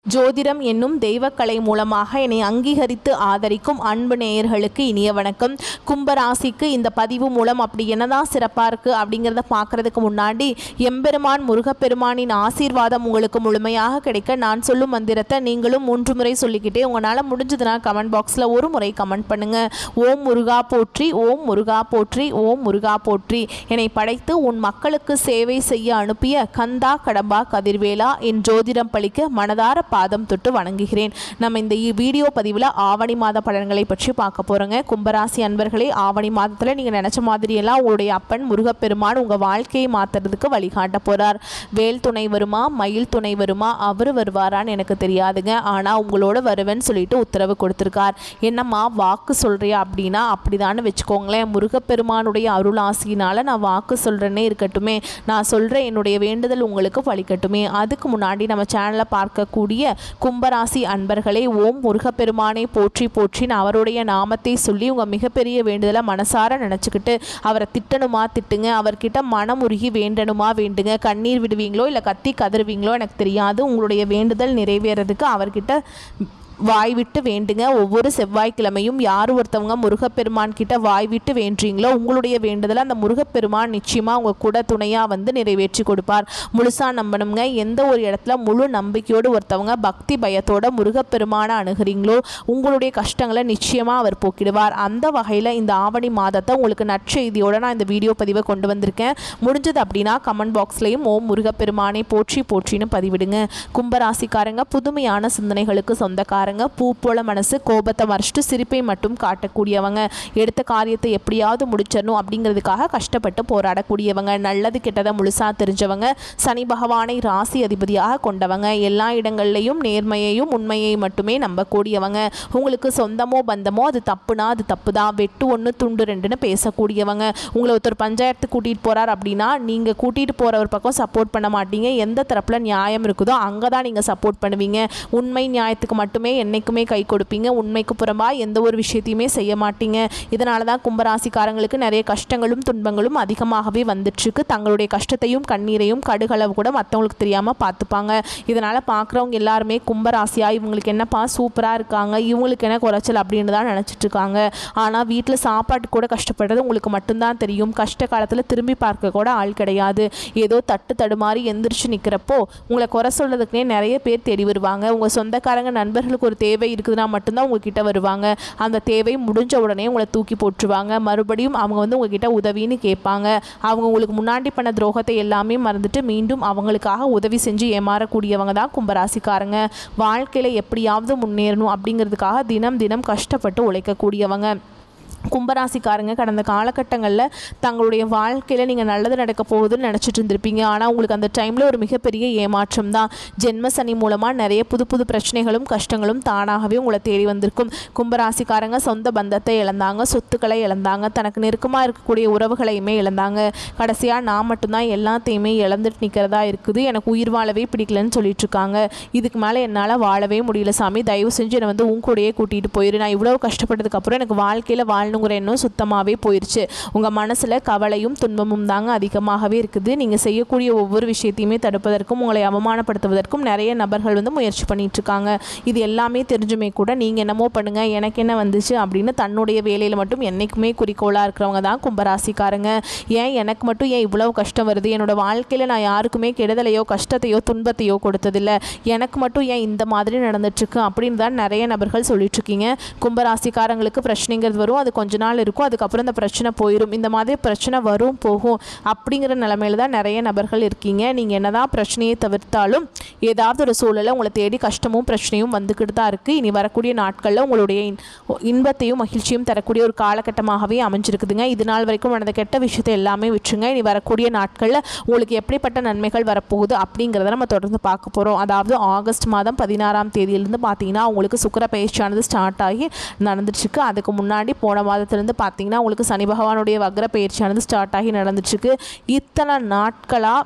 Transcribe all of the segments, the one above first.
ஜோதிடம் என்னும் தெய்வக்கலை மூலமாக என்னை அங்கீகரித்து ஆதரிக்கும் அன்பு நேயர்களுக்கு இனிய வணக்கம். கும்பராசிக்கு இந்த பதிவு மூலம் அப்படி என்னதான் சிறப்பாக இருக்குது அப்படிங்கிறத பார்க்குறதுக்கு முன்னாடி எம்பெருமான் முருகப்பெருமானின் ஆசீர்வாதம் உங்களுக்கு முழுமையாக கிடைக்க நான் சொல்லும் மந்திரத்தை நீங்களும் 3 முறை சொல்லிக்கிட்டே உங்களால் முடிஞ்சதுன்னா கமெண்ட் பாக்ஸில் ஒரு முறை கமெண்ட் பண்ணுங்கள். ஓம் முருகா போற்றி, ஓம் முருகா போற்றி, ஓம் முருகா போற்றி. என்னை படைத்து உன் மக்களுக்கு சேவை செய்ய அனுப்பிய கந்தா கடம்பா கதிர்வேலா என் ஜோதிடம் பழிக்க மனதார பாதம் தொட்டு வணங்குகிறேன். நம்ம இந்த வீடியோ பதிவில் ஆவணி மாத பலன்களை பற்றி பார்க்க போகிறோங்க. கும்பராசி அன்பர்களே, ஆவணி மாதத்தில் நீங்கள் நினச்ச மாதிரியெல்லாம் உங்களுடைய அப்பன் முருகப்பெருமான் உங்கள் வாழ்க்கையை மாற்றுறதுக்கு வழிகாட்ட போகிறார். வேல் துணை வருமா, மயில் துணை வருமா, அவர் வருவாரான்னு எனக்கு தெரியாதுங்க. ஆனால் உங்களோட வருவேன்னு சொல்லிட்டு உத்தரவு கொடுத்துருக்கார். என்னம்மா வாக்கு சொல்கிறியா அப்படின்னா அப்படிதான்னு வச்சுக்கோங்களேன். முருகப்பெருமானுடைய அருள் ஆசியினால் நான் வாக்கு சொல்கிறேன்னே இருக்கட்டுமே, நான் சொல்கிற என்னுடைய வேண்டுதல் உங்களுக்கு பலிக்கட்டுமே. அதுக்கு முன்னாடி நம்ம சேனலை பார்க்கக்கூடிய கும்பராசி அன்பர்களே, ஓம் முருகப்பெருமானை போற்றி போற்றின்னு அவருடைய நாமத்தை சொல்லி உங்கள் மிகப்பெரிய வேண்டுதலை மனசார நினச்சிக்கிட்டு அவரை திட்டணுமா திட்டுங்க, அவர்கிட்ட மனமுருகி வேண்டணுமா வேண்டுங்க. கண்ணீர் விடுவீங்களோ இல்லை கத்தி கதறுவீங்களோ எனக்கு தெரியாது. உங்களுடைய வேண்டுதல் நிறைவேறதுக்கு அவர்கிட்ட வாய் விட்டு வேண்டுங்க. ஒவ்வொரு செவ்வாய்க்கிழமையும் யார் ஒருத்தவங்க முருகப்பெருமான் கிட்ட வாய் விட்டு வேண்டுறீங்களோ உங்களுடைய வேண்டுதலை அந்த முருகப்பெருமான் நிச்சயமாக உங்கள் கூட துணையாக வந்து நிறைவேற்றி கொடுப்பார். முழுசாக நம்பணுங்க. எந்த ஒரு இடத்துல முழு நம்பிக்கையோடு ஒருத்தவங்க பக்தி பயத்தோட முருகப்பெருமானை அணுகிறீங்களோ உங்களுடைய கஷ்டங்களை நிச்சயமாக அவர் போக்கிடுவார். அந்த வகையில் இந்த ஆவணி மாதத்தை உங்களுக்கு நற்செய்தியோடு நான் இந்த வீடியோ பதிவை கொண்டு வந்திருக்கேன். முடிஞ்சது அப்படின்னா கமெண்ட் பாக்ஸ்லையும் ஓம் முருகப்பெருமானை போற்றி போற்றின்னு பதிவிடுங்க. கும்பராசிக்காரங்க புதுமையான சிந்தனைகளுக்கு சொந்தக்காரங்க, பூ போல மனசு, கோபத்தை மறைச்சிட்டு சிரிப்பை மட்டும் காட்டக்கூடியவங்க, எடுத்த காரியத்தை எப்படியாவது முடிச்சிடணும் அப்படிங்கிறதுக்காக கஷ்டப்பட்டு போராடக்கூடியவங்க, நல்லது கெட்டதை முழுசாக தெரிஞ்சவங்க, சனி பகவானை ராசி அதிபதியாக கொண்டவங்க, எல்லா இடங்கள்லையும் நேர்மையையும் உண்மையை மட்டுமே நம்பக்கூடியவங்க, உங்களுக்கு சொந்தமோ பந்தமோ அது தப்புனா அது தப்பு தான், வெட்டு 1 துண்டு 2ன்னு பேசக்கூடியவங்க, உங்களை ஒருத்தர் பஞ்சாயத்து கூட்டிகிட்டு போகிறார் அப்படின்னா நீங்கள் கூட்டிகிட்டு போகிறவர் பக்கம் சப்போர்ட் பண்ண மாட்டீங்க. எந்த தரப்பில் நியாயம் இருக்குதோ அங்கே தான் நீங்கள் சப்போர்ட் பண்ணுவீங்க. உண்மை நியாயத்துக்கு மட்டுமே என்னைக்குமே கை கொடுப்பீங்க. உண்மைக்கு புறம்பா எந்த ஒரு விஷயத்தையுமே செய்ய மாட்டீங்க. இதனால தான் கும்பராசிக்காரங்களுக்கு நிறைய கஷ்டங்களும் துன்பங்களும் அதிகமாகவே வந்துட்டுருக்கு. தங்களுடைய கஷ்டத்தையும் கண்ணீரையும் கடுகளவு கூட மற்றவங்களுக்கு தெரியாமல் பார்த்துப்பாங்க. இதனால் பார்க்குறவங்க எல்லாருமே கும்பராசியாக இவங்களுக்கு என்னப்பா சூப்பராக இருக்காங்க, இவங்களுக்கு என்ன குறைச்சல் அப்படின்னு தான் நினச்சிட்டு இருக்காங்க. ஆனால் வீட்டில் சாப்பாட்டு கூட கஷ்டப்படுறது உங்களுக்கு மட்டும்தான் தெரியும். கஷ்ட காலத்தில் திரும்பி பார்க்க கூட ஆள் கிடையாது. ஏதோ தட்டு தடுமாறி எந்திரிச்சு நிற்கிறப்போ உங்களை குறை சொல்கிறதுக்குனே நிறைய பேர் தேடி வருவாங்க. உங்கள் சொந்தக்காரங்க நண்பர்களுக்கு ஒரு தேவை இருக்குதுன்னா மட்டும்தான் உங்ககிட்ட வருவாங்க. அந்த தேவை முடிஞ்ச உடனே உங்களை தூக்கி போட்டுருவாங்க. மறுபடியும் அவங்க வந்து உங்ககிட்ட உதவின்னு கேட்பாங்க. அவங்க உங்களுக்கு முன்னாடி பண்ண துரோகத்தை எல்லாமே மறந்துட்டு மீண்டும் அவங்களுக்காக உதவி செஞ்சு ஏமாறக்கூடியவங்க தான் கும்பராசிக்காரங்க. வாழ்க்கையில் எப்படியாவது முன்னேறணும் அப்படிங்கிறதுக்காக தினம் தினம் கஷ்டப்பட்டு உழைக்கக்கூடியவங்க. கும்பராசிக்காரங்க கடந்த காலகட்டங்களில் தங்களுடைய வாழ்க்கையில் நீங்கள் நல்லது நடக்க போகுதுன்னு நினச்சிட்டு இருந்திருப்பீங்க. ஆனால் உங்களுக்கு அந்த டைமில் ஒரு மிகப்பெரிய ஏமாற்றம் தான். ஜென்ம சனி மூலமாக நிறைய புது புது பிரச்சனைகளும் கஷ்டங்களும் தானாகவே உங்களை தேடி வந்திருக்கும். கும்பராசிக்காரங்க சொந்த பந்தத்தை இழந்தாங்க, சொத்துக்களை இழந்தாங்க, தனக்கு நெருக்கமாக இருக்கக்கூடிய உறவுகளையுமே இழந்தாங்க. கடைசியாக நான் மட்டும்தான் எல்லாத்தையுமே இழந்துட்டு நிற்கிறதா இருக்குது, எனக்கு உயிர் வாழவே பிடிக்கலன்னு சொல்லிட்டு இருக்காங்க. இதுக்கு மேலே என்னால் வாழவே முடியல சாமி, தயவு செஞ்சு என்னை வந்து உன் கூடயே கூட்டிகிட்டு போயிரு. நான் இவ்வளோ கஷ்டப்பட்டதுக்கப்புறம் எனக்கு வாழ்க்கையில் வாழணுங்கிற எண்ணம் சுத்தமாகவே போயிடுச்சு. உங்கள் மனசில் கவலையும் துன்பமும் தாங்க அதிகமாகவே இருக்குது. நீங்கள் செய்யக்கூடிய ஒவ்வொரு விஷயத்தையுமே தடுப்பதற்கும் உங்களை அவமானப்படுத்துவதற்கும் நிறைய நபர்கள் வந்து முயற்சி பண்ணிட்டு இருக்காங்க. இது எல்லாமே தெரிஞ்சுமே கூட நீங்கள் என்னமோ பண்ணுங்கள், எனக்கு என்ன வந்துச்சு அப்படின்னு தன்னுடைய வேலையில் மட்டும் என்றைக்குமே குறிக்கோளாக இருக்கிறவங்க தான் கும்பராசிக்காரங்க. ஏன் எனக்கு மட்டும் ஏன் இவ்வளவு கஷ்டம் வருது, என்னோட வாழ்க்கையில் நான் யாருக்குமே கெடுதலையோ கஷ்டத்தையோ துன்பத்தையோ கொடுத்ததில்லை, எனக்கு மட்டும் ஏன் இந்த மாதிரி நடந்துட்டுருக்கு அப்படின்னு தான் நிறைய நபர்கள் சொல்லிட்டு இருக்கீங்க. கும்பராசிக்காரங்களுக்கு பிரச்சனைங்கிறது வரும், அது கொஞ்ச நாள் இருக்கும், அதுக்கப்புறம் இந்த பிரச்சனை போயிடும். இந்த மாதிரி பிரச்சனை வரும் போகும் அப்படிங்கிற நிலைமையில தான் நிறைய நபர்கள் இருக்கீங்க. நீங்கள் என்னதான் பிரச்சனையை தவிர்த்தாலும் ஏதாவது ஒரு சூழலை உங்களை தேடி கஷ்டமும் பிரச்சனையும் வந்துக்கிட்டு தான் இருக்குது. இனி வரக்கூடிய நாட்களில் உங்களுடைய இன்பத்தையும் மகிழ்ச்சியும் தரக்கூடிய ஒரு காலகட்டமாகவே அமைஞ்சிருக்குதுங்க. இது நாள் வரைக்கும் நடந்த கெட்ட விஷயத்தை எல்லாமே விட்டுருங்க. இனி வரக்கூடிய நாட்களில் உங்களுக்கு எப்படிப்பட்ட நன்மைகள் வரப்போகுது அப்படிங்கிறத நம்ம தொடர்ந்து பார்க்க போகிறோம். அதாவது ஆகஸ்ட் மாதம் 16ஆம் தேதியிலிருந்து பார்த்தீங்கன்னா உங்களுக்கு சுக்கிர பயிற்சியானது ஸ்டார்ட் ஆகி நடந்துட்டுருக்கு. அதுக்கு முன்னாடி போன மாதத்திலிருந்து பார்த்தீங்கன்னா உங்களுக்கு சனி பகவானுடைய வக்ர பயிற்சியானது ஸ்டார்ட் ஆகி நடந்துட்டுருக்கு. இத்தனை நாட்களாக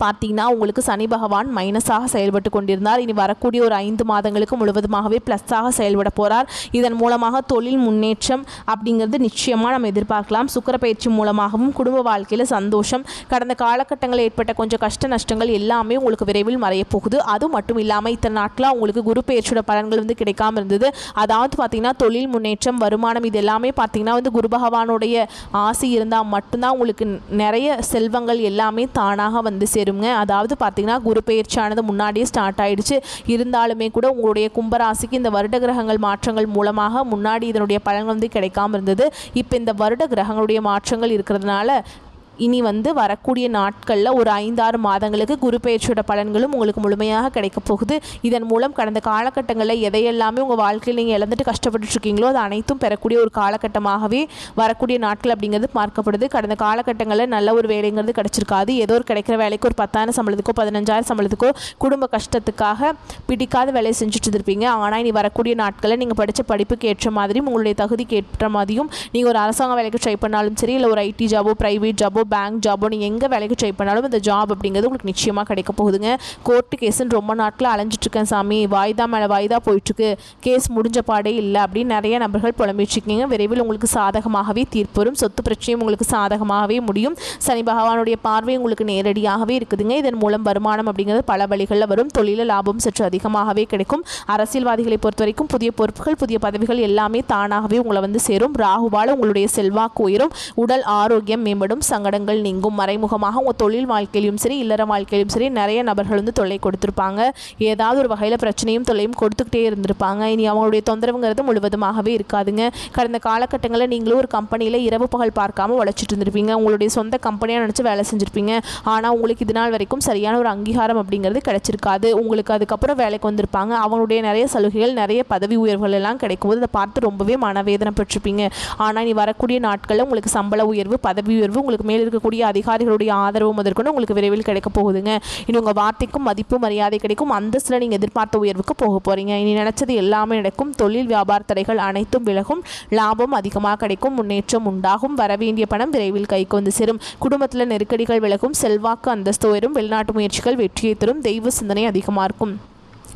பார்த்தீங்கன்னா உங்களுக்கு சனி பகவான் மைனஸாக செயல்பட்டு கொண்டிருந்தார். இனி வரக்கூடிய ஒரு 5 மாதங்களுக்கு முழுவதுமாகவே ப்ளஸ்ஸாக செயல்பட போகிறார். இதன் மூலமாக தொழில் முன்னேற்றம் அப்படிங்கிறது நிச்சயமாக நம்ம எதிர்பார்க்கலாம். சுக்கிர பயிற்சி மூலமாகவும் குடும்ப வாழ்க்கையில் சந்தோஷம், கடந்த காலகட்டங்களில் ஏற்பட்ட கொஞ்சம் கஷ்ட நஷ்டங்கள் எல்லாமே உங்களுக்கு விரைவில் மறைய போகுது. அது மட்டும் இல்லாமல் இத்தனை நாட்களாக உங்களுக்கு குரு பயிற்சியோட பலன்கள் கிடைக்காம இருந்தது. அதாவது பார்த்தீங்கன்னா தொழில் முன்னேற்றம், வருமானம், இது எல்லாமே பார்த்தீங்கன்னா குரு பகவானுடைய ஆசை இருந்தால் மட்டும்தான் உங்களுக்கு நிறைய செல்வங்கள் எல்லாமே தானாக சேருங்க. அதாவது பார்த்தீங்கன்னா குரு பெயர்ச்சியானது முன்னாடியே ஸ்டார்ட் ஆயிடுச்சு. இருந்தாலுமே கூட உங்களுடைய கும்பராசிக்கு இந்த வருட கிரகங்கள் மாற்றங்கள் மூலமாக முன்னாடி இதனுடைய பலன்கள் கிடைக்காம இருந்தது. இப்போ இந்த வருட கிரகங்களுடைய மாற்றங்கள் இருக்கிறதுனால இனி வரக்கூடிய நாட்களில் ஒரு 5-6 மாதங்களுக்கு குரு பெயர்ச்சியோட பலன்களும் உங்களுக்கு முழுமையாக கிடைக்க போகுது. இதன் மூலம் கடந்த காலகட்டங்களில் எதையெல்லாமே உங்கள் வாழ்க்கையில் நீங்கள் இழந்துட்டு கஷ்டப்பட்டு இருக்கீங்களோ அது அனைத்தும் பெறக்கூடிய ஒரு காலகட்டமாகவே வரக்கூடிய நாட்கள் அப்படிங்கிறது பார்க்கப்படுது. கடந்த காலகட்டங்களில் நல்ல ஒரு வேலைங்கிறது கிடைச்சிருக்காது. ஏதோ ஒரு கிடைக்கிற வேலைக்கு ஒரு 10,000 சம்பளத்துக்கோ 15,000 சம்பளத்துக்கோ குடும்ப கஷ்டத்துக்காக பிடிக்காத வேலையை செஞ்சுட்டு இருப்பீங்க. ஆனால் இனி வரக்கூடிய நாட்களில் நீங்கள் படித்த படிப்புக்கு ஏற்ற மாதிரியும் உங்களுடைய தகுதிக்கு ஏற்ற மாதிரியும் நீங்கள் ஒரு அரசாங்க வேலைக்கு ட்ரை பண்ணாலும் சரி, இல்லை ஒரு ஐடி ஜாபோ, ப்ரைவேட் ஜாபோ, பேங்க் ஜாபோ, நீங்கள் எங்கே வேலைக்கு ட்ரை பண்ணாலும் இந்த ஜாப் அப்படிங்கிறது உங்களுக்கு நிச்சயமாக கிடைக்க போகுதுங்க. கோர்ட்டு கேஸுன்னு ரொம்ப நாட்கள் அலைஞ்சிட்ருக்கேன் சாமி, வாய்தா மேலே வாய்தா போயிட்டுருக்கு, கேஸ் முடிஞ்ச பாடே இல்லை அப்படின்னு நிறைய நபர்கள் புலம்பிச்சிருக்கீங்க. விரைவில் உங்களுக்கு சாதகமாகவே தீர்ப்பு வரும். சொத்து பிரச்சனையும் உங்களுக்கு சாதகமாகவே முடியும். சனி பகவானுடைய பார்வை உங்களுக்கு நேரடியாகவே இருக்குதுங்க. இதன் மூலம் வருமானம் அப்படிங்கிறது பல வழிகளில் வரும். தொழில லாபம் சற்று அதிகமாகவே கிடைக்கும். அரசியல்வாதிகளை பொறுத்த வரைக்கும் புதிய பொறுப்புகள், புதிய பதவிகள் எல்லாமே தானாகவே உங்களை சேரும். ராகுவால் உங்களுடைய செல்வாக்கு உயரும். உடல் ஆரோக்கியம் மேம்படும். சங்கடங்கள் நீங்கும். மறைமுகமாக உங்கள் தொழில் வாழ்க்கையிலும் சரி, இல்லற வாழ்க்கையிலும் சரி நிறைய நபர்கள் தொல்லை கொடுத்துருப்பாங்க. ஏதாவது ஒரு வகையில் பிரச்சனையும் தொல்லையும் கொடுத்துக்கிட்டே இருந்திருப்பாங்க. இனி அவங்களுடைய தொந்தரவுங்கிறது முழுவதுமாகவே இருக்காதுங்க. கடந்த காலகட்டங்களில் நீங்களும் ஒரு கம்பெனியில் இரவு பகல் பார்க்காம உழைச்சிட்டு இருந்திருப்பீங்க. உங்களுடைய சொந்த கம்பெனியாக நினச்சி வேலை செஞ்சுருப்பீங்க. ஆனால் உங்களுக்கு இது நாள் வரைக்கும் சரியான ஒரு அங்கீகாரம் அப்படிங்கிறது கிடைச்சிருக்காது. உங்களுக்கு அதுக்கப்புறம் வேலைக்கு வந்திருப்பாங்க. அவங்களுடைய நிறைய சலுகைகள், நிறைய பதவி உயர்வுகள் எல்லாம் கிடைக்கும்போது அதை பார்த்து ரொம்பவே மனவேதனை பெற்றிருப்பீங்க. ஆனால் இனி வரக்கூடிய நாட்களில் உங்களுக்கு சம்பள உயர்வு, பதவி உயர்வு, உங்களுக்கு மேல் இருக்கக்கூடிய அதிகாரிகளுடைய ஆதரவு முதற்கொண்டு உங்களுக்கு விரைவில் கிடைக்க போகுதுங்க. இனி உங்கள் வார்த்தைக்கும் மதிப்பு மரியாதை கிடைக்கும். அந்தஸ்தில் நீங்கள் எதிர்பார்த்த உயர்வுக்கு போக போகிறீங்க. இனி நினைச்சது எல்லாமே நடக்கும். தொழில் வியாபார தடைகள் அனைத்தும் விலகும். லாபம் அதிகமாக கிடைக்கும். முன்னேற்றம் உண்டாகும். வரவேண்டிய பணம் விரைவில் கைக்கு சேரும். குடும்பத்தில் நெருக்கடிகள் விலகும். செல்வாக்கு அந்தஸ்து உயரும். வெளிநாட்டு முயற்சிகள் வெற்றியை தரும். தெய்வ சிந்தனை அதிகமாக இருக்கும்.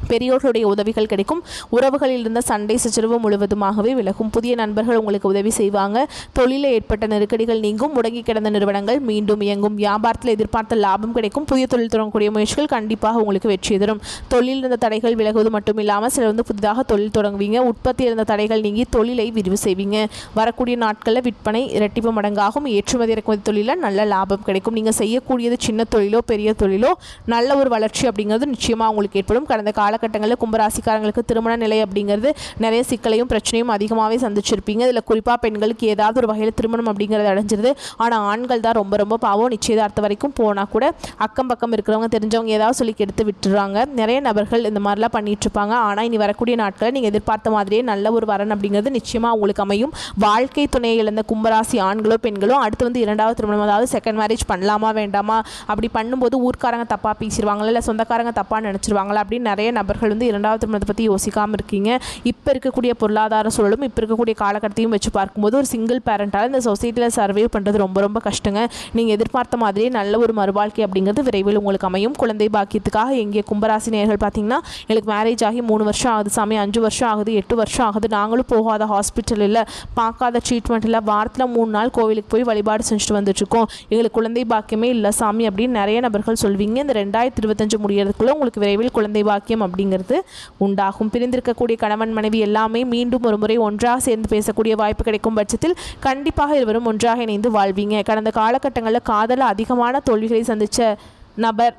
பெரியோர்களுடைய உதவிகள் கிடைக்கும். உறவுகளில் இருந்த சண்டை சச்சரவு முழுவதுமாகவே விலகும். புதிய நண்பர்கள் உங்களுக்கு உதவி செய்வாங்க. தொழிலில் ஏற்பட்ட நெருக்கடிகள் நீங்கும். முடங்கி கிடந்த நிறுவனங்கள் மீண்டும் இயங்கும். வியாபாரத்தில் எதிர்பார்த்த லாபம் கிடைக்கும். புதிய தொழில் தொடங்கக்கூடிய முயற்சிகள் கண்டிப்பாக உங்களுக்கு வெற்றி தரும். தொழில் இருந்த தடைகள் விலகுவது மட்டும் இல்லாமல் சிலர் புதிதாக தொழில் தொடங்குவீங்க. உற்பத்தி இருந்த தடைகள் நீங்கி தொழிலை விரிவு செய்வீங்க. வரக்கூடிய நாட்களில் விற்பனை இரட்டிப்பு மடங்காகும். ஏற்றுமதி இறக்குமதி தொழிலில் நல்ல லாபம் கிடைக்கும். நீங்கள் செய்யக்கூடியது சின்ன தொழிலோ பெரிய தொழிலோ நல்ல ஒரு வளர்ச்சி அப்படிங்கிறது நிச்சயமாக உங்களுக்கு ஏற்படும். கடந்த காலகட்டங்களில் கும்பராசிக்காரங்களுக்கு திருமண நிலை அப்படிங்கிறது நிறைய சிக்கலையும் பிரச்சனையும் அதிகமாகவே சந்திச்சிருப்பீங்க. இதில் குறிப்பாக பெண்களுக்கு ஏதாவது ஒரு வகையில் திருமணம் அப்படிங்கிறது அடைஞ்சிருது. ஆனால் ஆண்கள் தான் ரொம்ப ரொம்ப பாவம். நிச்சயதார்த்தம் வரைக்கும் போனால் கூட அக்கம் பக்கம் இருக்கிறவங்க தெரிஞ்சவங்க ஏதாவது சொல்லி எடுத்து விட்டுறாங்க. நிறைய நபர்கள் இந்த மாதிரிலாம் பண்ணிட்டு இருப்பாங்க. ஆனால் இனி வரக்கூடிய நாட்களில் நீங்கள் எதிர்பார்த்த மாதிரியே நல்ல ஒரு வரன் அப்படிங்கிறது நிச்சயமாக உங்களுக்கு அமையும். வாழ்க்கை துணையை இழந்த கும்பராசி ஆண்களோ பெண்களோ அடுத்து 2வது திருமணம், அதாவது செகண்ட் மேரேஜ் பண்ணலாமா வேண்டாமா, அப்படி பண்ணும்போது ஊர்க்காரங்க தப்பாக பேசிடுவாங்களா, இல்லை சொந்தக்காரங்க தப்பாக நினச்சிருவாங்களா அப்படின்னு நிறைய நபர்கள் 2வது திருமணத்தை பற்றி யோசிக்காமல் இருக்கீங்க. இப்போ இருக்கக்கூடிய பொருளாதார சூழலும் இப்போ இருக்கக்கூடிய காலகட்டத்தையும் வச்சு பார்க்கும்போது ஒரு சிங்கிள் பேரண்டால் இந்த சொசைட்டியில் சர்வே பண்ணுறது ரொம்ப ரொம்ப கஷ்டங்க. நீங்கள் எதிர்பார்த்த மாதிரியே நல்ல ஒரு மறுவாழ்க்கை அப்படிங்கிறது விரைவில் உங்களுக்கு அமையும். குழந்தை பாக்கியத்துக்காக எங்கே கும்பராசி நேயர்கள் பார்த்தீங்கன்னா, எனக்கு மேரேஜ் ஆகி 3 வருஷம் ஆகுது சாமி, 5 வருஷம் ஆகுது, 8 வருஷம் ஆகுது, நாங்களும் போகாத ஹாஸ்பிட்டல் இல்லை, பார்க்காத ட்ரீட்மெண்ட் இல்லை, வாரத்தில் 3 நாள் கோவிலுக்கு போய் வழிபாடு செஞ்சுட்டு வந்துட்டுருக்கோம், எங்களுக்கு குழந்தை பாக்கியமே இல்லை சாமி அப்படின்னு நிறைய நபர்கள் சொல்வீங்க. இந்த 2025 முடியறதுக்குள்ளே உங்களுக்கு விரைவில் குழந்தை பாக்கியம் அப்படிங்கிறது உண்டாகும். பிரிந்திருக்கக்கூடிய கணவன் மனைவி எல்லாமே மீண்டும் ஒரு முறை ஒன்றாக சேர்ந்து பேசக்கூடிய வாய்ப்பு கிடைக்கும் பட்சத்தில் கண்டிப்பாக இருவரும் ஒன்றாக இணைந்து வாழ்வீங்க. கடந்த காலகட்டங்களில் காதல அதிகமான தோல்விகளை சந்தித்த நபர்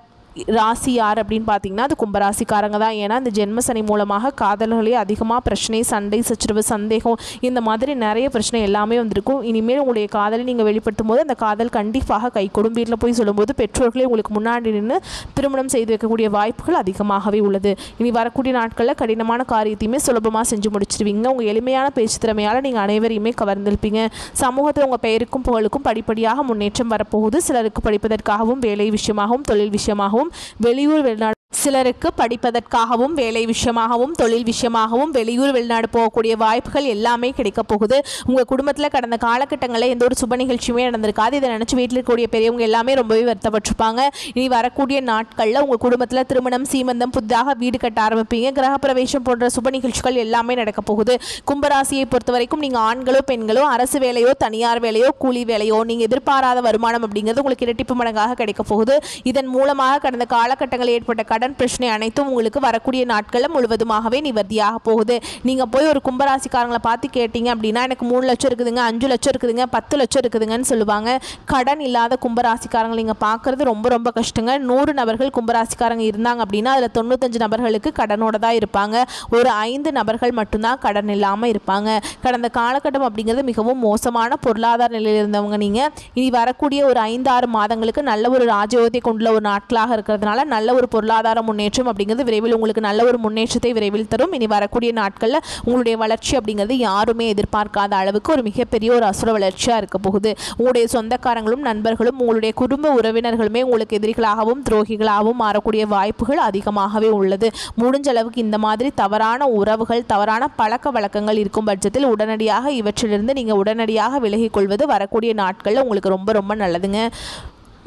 ராசி யார் அப்படின்னு பார்த்தீங்கன்னா அது கும்பராசிக்காரங்க தான். ஏன்னா இந்த ஜென்மசனி மூலமாக காதல்களே அதிகமாக பிரச்சனை, சண்டை சச்சரவு, சந்தேகம், இந்த மாதிரி நிறைய பிரச்சனை எல்லாமே வந்திருக்கும். இனிமேல் உங்களுடைய காதலை நீங்கள் வெளிப்படுத்தும் போது அந்த காதல் கண்டிப்பாக கை கொடும். வீட்டில் போய் சொல்லும்போது பெற்றோர்களே உங்களுக்கு முன்னாடி நின்று திருமணம் செய்து வைக்கக்கூடிய வாய்ப்புகள் அதிகமாகவே உள்ளது. இனி வரக்கூடிய நாட்களில் கடினமான காரியத்தையுமே சுலபமாக செஞ்சு முடிச்சிருவீங்க. உங்கள் எளிமையான பேச்சு திறமையால் நீங்கள் அனைவரையுமே கவர்ந்திருப்பீங்க. சமூகத்தில் உங்கள் பெயருக்கும் புகழுக்கும் படிப்படியாக முன்னேற்றம் வரப்போகுது. சிலருக்கு படிப்பதற்காகவும் வேலை விஷயமாகவும் தொழில் விஷயமாகவும் வெளியூர் வெளிநாடு சிலருக்கு படிப்பதற்காகவும் வேலை விஷயமாகவும் தொழில் விஷயமாகவும் வெளியூர் வெளிநாடு போகக்கூடிய வாய்ப்புகள் எல்லாமே கிடைக்க போகுது. உங்கள் குடும்பத்தில் கடந்த காலகட்டங்களில் எந்த ஒரு சுப நிகழ்ச்சியுமே நடந்திருக்காது. இதை நினச்சி வீட்டில் இருக்கக்கூடிய பெரியவங்க எல்லாமே ரொம்பவே வருத்தப்பட்டிருப்பாங்க. இனி வரக்கூடிய நாட்களில் உங்கள் குடும்பத்தில் திருமணம், சீமந்தம், புதிதாக வீடு கட்ட ஆரம்பிப்பீங்க. கிரகப்பிரவேசம் போன்ற சுப நிகழ்ச்சிகள் எல்லாமே நடக்க போகுது. கும்பராசியை பொறுத்த வரைக்கும் நீங்கள் ஆண்களோ பெண்களோ, அரசு வேலையோ தனியார் வேலையோ கூலி வேலையோ, நீங்கள் எதிர்பாராத வருமானம் அப்படிங்கிறது உங்களுக்கு இரட்டிப்பு மடங்காக கிடைக்க போகுது. இதன் மூலமாக கடந்த காலகட்டங்களில் ஏற்பட்ட கடன் பிரச்சனை அனைத்தும் உங்களுக்கு வரக்கூடிய நாட்களில் முழுவதுமாகவே நிவர்த்தியாக போகுது. நீங்கள் போய் ஒரு கும்பராசிக்காரங்களை பார்த்து கேட்டீங்க அப்படின்னா, எனக்கு 3 லட்சம் இருக்குதுங்க, 5 லட்சம் இருக்குதுங்க, 10 லட்சம் இருக்குதுங்கன்னு சொல்லுவாங்க. கடன் இல்லாத கும்பராசிக்காரங்களை நீங்கள் பார்க்குறது ரொம்ப ரொம்ப கஷ்டங்க. 100 நபர்கள் கும்பராசிக்காரங்க இருந்தாங்க அப்படின்னா அதில் 95 நபர்களுக்கு கடனோட தான் இருப்பாங்க. ஒரு 5 நபர்கள் மட்டும்தான் கடன் இல்லாமல் இருப்பாங்க. கடந்த காலகட்டம் அப்படிங்கிறது மிகவும் மோசமான பொருளாதார நிலையில் இருந்தவங்க நீங்கள். இனி வரக்கூடிய ஒரு 5-6 மாதங்களுக்கு நல்ல ஒரு ராஜயோகத்தை கொண்டுள்ள ஒரு நாட்களாக இருக்கிறதுனால நல்ல ஒரு பொருளாதார முன்னேற்றம் அப்படிங்கிறது விரைவில் உங்களுக்கு நல்ல ஒரு முன்னேற்றத்தை விரைவில் தரும். இனி வரக்கூடிய நாட்களில் உங்களுடைய வளர்ச்சி அப்படிங்கிறது யாருமே எதிர்பார்க்காத அளவுக்கு ஒரு மிகப்பெரிய ஒரு அசுர வளர்ச்சியாக இருக்க போகுது. உங்களுடைய சொந்தக்காரங்களும் நண்பர்களும் உங்களுடைய குடும்ப உறவினர்களுமே உங்களுக்கு எதிரிகளாகவும் துரோகிகளாகவும் மாறக்கூடிய வாய்ப்புகள் அதிகமாகவே உள்ளது. முடிஞ்ச அளவுக்கு இந்த மாதிரி தவறான உறவுகள், தவறான பழக்க வழக்கங்கள் இருக்கும் பட்சத்தில் உடனடியாக இவற்றிலிருந்து நீங்கள் உடனடியாக விலகிக் கொள்வது வரக்கூடிய நாட்களில் உங்களுக்கு ரொம்ப ரொம்ப நல்லதுங்க.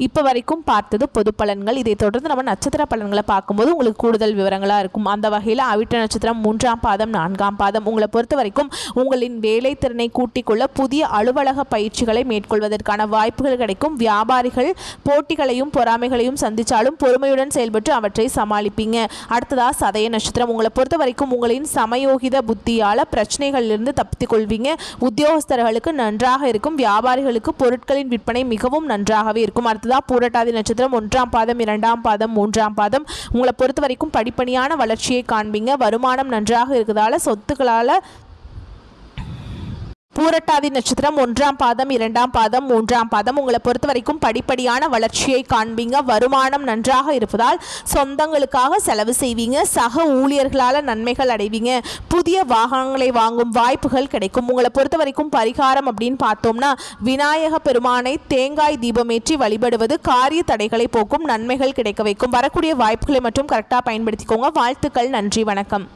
இப்போ வரைக்கும் பார்த்தது பொது பலன்கள். இதை தொடர்ந்து நம்ம நட்சத்திர பலன்களை பார்க்கும்போது உங்களுக்கு கூடுதல் விவரங்களாக இருக்கும். அந்த வகையில் அவிட்ட நட்சத்திரம் 3ஆம் பாதம் 4ஆம் பாதம் உங்களை பொறுத்த வரைக்கும் உங்களின் வேலை திறனை கூட்டிக் கொள்ள புதிய அலுவலக பயிற்சிகளை மேற்கொள்வதற்கான வாய்ப்புகள் கிடைக்கும். வியாபாரிகள் போட்டிகளையும் பொறாமைகளையும் சந்தித்தாலும் பொறுமையுடன் செயல்பட்டு அவற்றை சமாளிப்பீங்க. அடுத்ததாக சதய நட்சத்திரம் உங்களை பொறுத்த வரைக்கும் உங்களின் சமயோகித புத்தியால் பிரச்சனைகளிலிருந்து தப்பித்துக் கொள்வீங்க. உத்தியோகஸ்தர்களுக்கு நன்றாக இருக்கும். வியாபாரிகளுக்கு பொருட்களின் விற்பனை மிகவும் நன்றாகவே இருக்கும். அடுத்ததாக பூரட்டாதி நட்சத்திரம் 1ஆம் பாதம் 2ஆம் பாதம் 3ஆம் பாதம் உங்களை பொறுத்த வரைக்கும் படிப்படியான வளர்ச்சியை காண்பீங்க. வருமானம் நன்றாக இருக்கிறதால சொத்துக்களால் பூரட்டாதி நட்சத்திரம் 1ஆம் பாதம் 2ஆம் பாதம் 3ஆம் பாதம் உங்களை பொறுத்த வரைக்கும் படிப்படியான வளர்ச்சியை காண்பீங்க. வருமானம் நன்றாக இருப்பதால் சொந்தங்களுக்காக செலவு செய்வீங்க. சக ஊழியர்களால் நன்மைகள் அடைவீங்க. புதிய வாகனங்களை வாங்கும் வாய்ப்புகள் கிடைக்கும். உங்களை பொறுத்த வரைக்கும் பரிகாரம் அப்படின்னு பார்த்தோம்னா விநாயக பெருமானை தேங்காய் தீபமேற்றி வழிபடுவது காரிய தடைகளை போக்கும், நன்மைகள் கிடைக்க வைக்கும். வரக்கூடிய வாய்ப்புகளை மட்டும் கரெக்டாக பயன்படுத்திக்கோங்க. வாழ்த்துக்கள். நன்றி. வணக்கம்.